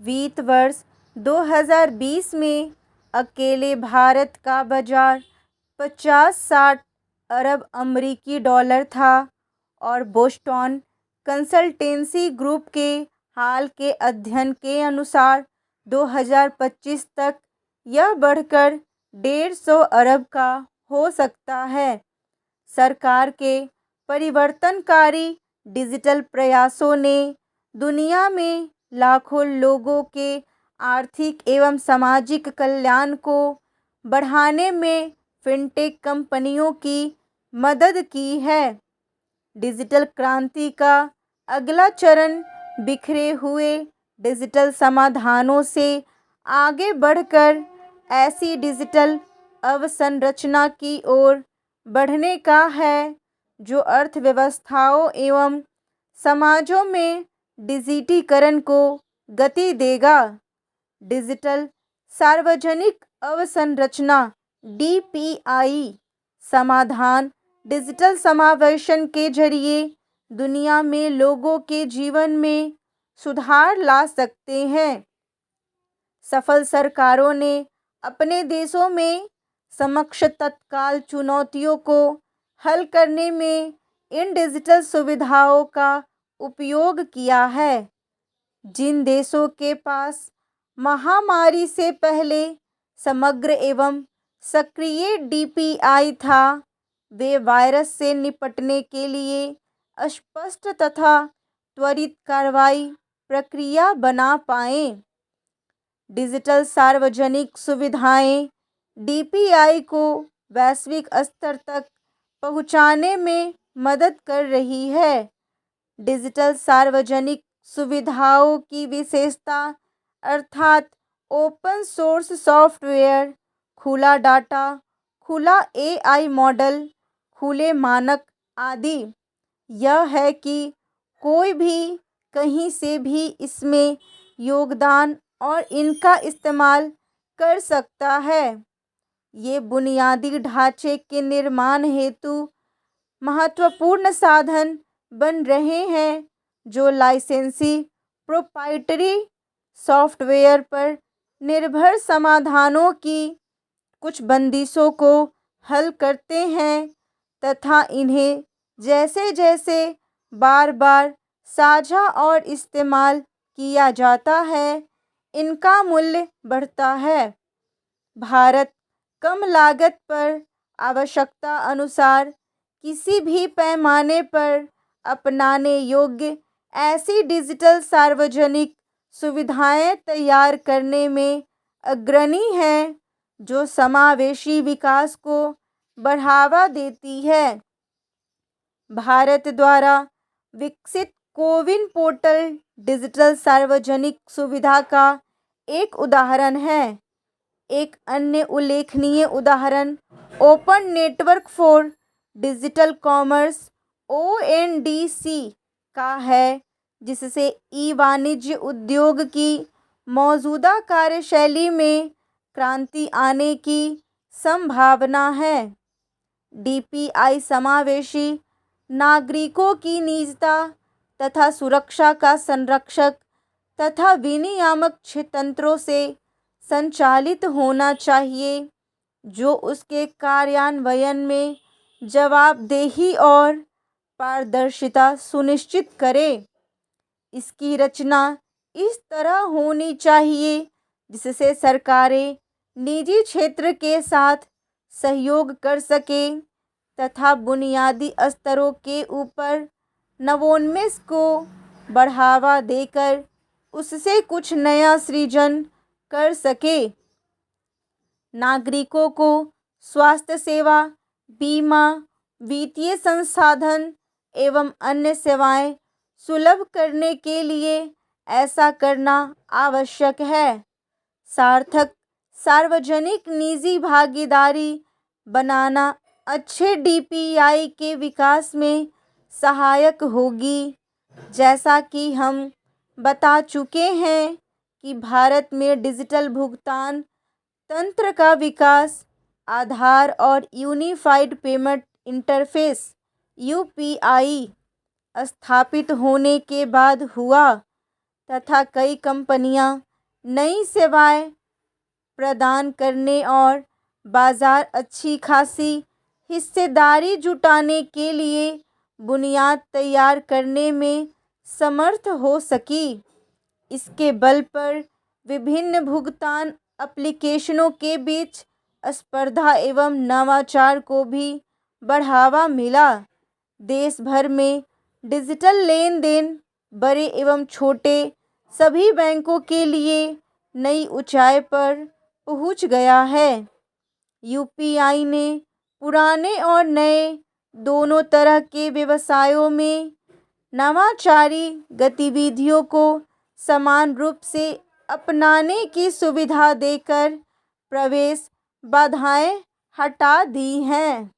वित्त वर्ष 2020 में अकेले भारत का बाजार 50-60 अरब अमेरिकी डॉलर था और बोस्टन कंसल्टेंसी ग्रुप के हाल के अध्ययन के अनुसार 2025 तक यह बढ़कर 150 अरब का हो सकता है। सरकार के परिवर्तनकारी डिजिटल प्रयासों ने दुनिया में लाखों लोगों के आर्थिक एवं सामाजिक कल्याण को बढ़ाने में फिनटेक कंपनियों की मदद की है। डिजिटल क्रांति का अगला चरण बिखरे हुए डिजिटल समाधानों से आगे बढ़कर ऐसी डिजिटल अवसंरचना की ओर बढ़ने का है जो अर्थव्यवस्थाओं एवं समाजों में डिजिटीकरण को गति देगा। डिजिटल सार्वजनिक अवसंरचना DPI समाधान डिजिटल समावेशन के जरिए दुनिया में लोगों के जीवन में सुधार ला सकते हैं। सफल सरकारों ने अपने देशों में समक्ष तत्काल चुनौतियों को हल करने में इन डिजिटल सुविधाओं का उपयोग किया है। जिन देशों के पास महामारी से पहले समग्र एवं सक्रिय DPI था, वे वायरस से निपटने के लिए स्पष्ट तथा त्वरित कार्रवाई प्रक्रिया बना पाए। डिजिटल सार्वजनिक सुविधाएं DPI को वैश्विक स्तर तक पहुंचाने में मदद कर रही है। डिजिटल सार्वजनिक सुविधाओं की विशेषता अर्थात ओपन सोर्स सॉफ्टवेयर, खुला डाटा, खुला AI मॉडल, खुले मानक आदि यह है कि कोई भी कहीं से भी इसमें योगदान और इनका इस्तेमाल कर सकता है। ये बुनियादी ढांचे के निर्माण हेतु महत्वपूर्ण साधन बन रहे हैं जो लाइसेंसी प्रोप्राइटरी सॉफ्टवेयर पर निर्भर समाधानों की कुछ बंदिशों को हल करते हैं तथा इन्हें जैसे जैसे बार बार साझा और इस्तेमाल किया जाता है, इनका मूल्य बढ़ता है। भारत कम लागत पर आवश्यकता अनुसार किसी भी पैमाने पर अपनाने योग्य ऐसी डिजिटल सार्वजनिक सुविधाएं तैयार करने में अग्रणी है जो समावेशी विकास को बढ़ावा देती है। भारत द्वारा विकसित कोविन पोर्टल डिजिटल सार्वजनिक सुविधा का एक उदाहरण है। एक अन्य उल्लेखनीय उदाहरण open network for digital commerce ONDC का है, जिससे ई-वाणिज्य उद्योग की मौजूदा कार्यशैली में क्रांति आने की संभावना है। DPI समावेशी नागरिकों की निजता तथा सुरक्षा का संरक्षक तथा विनियामक तंत्रों से संचालित होना चाहिए जो उसके कार्यान्वयन में जवाबदेही और पारदर्शिता सुनिश्चित करे। इसकी रचना इस तरह होनी चाहिए जिससे सरकारें निजी क्षेत्र के साथ सहयोग कर सकें तथा बुनियादी स्तरों के ऊपर नवोन्मेष को बढ़ावा देकर उससे कुछ नया सृजन कर सके। नागरिकों को स्वास्थ्य सेवा, बीमा, वित्तीय संसाधन एवं अन्य सेवाएं सुलभ करने के लिए ऐसा करना आवश्यक है। सार्थक सार्वजनिक निजी भागीदारी बनाना अच्छे DPI के विकास में सहायक होगी। जैसा कि हम बता चुके हैं कि भारत में डिजिटल भुगतान तंत्र का विकास आधार और यूनिफाइड पेमेंट इंटरफेस UPI स्थापित होने के बाद हुआ तथा कई कंपनियां नई सेवाएं प्रदान करने और बाजार अच्छी खासी हिस्सेदारी जुटाने के लिए बुनियाद तैयार करने में समर्थ हो सकी। इसके बल पर विभिन्न भुगतान एप्लीकेशनों के बीच स्पर्धा एवं नवाचार को भी बढ़ावा मिला। देश भर में डिजिटल लेन देन बड़े एवं छोटे सभी बैंकों के लिए नई ऊंचाई पर पहुंच गया है। यूपीआई ने पुराने और नए दोनों तरह के व्यवसायों में नवाचारी गतिविधियों को समान रूप से अपनाने की सुविधा देकर प्रवेश बाधाएं हटा दी हैं।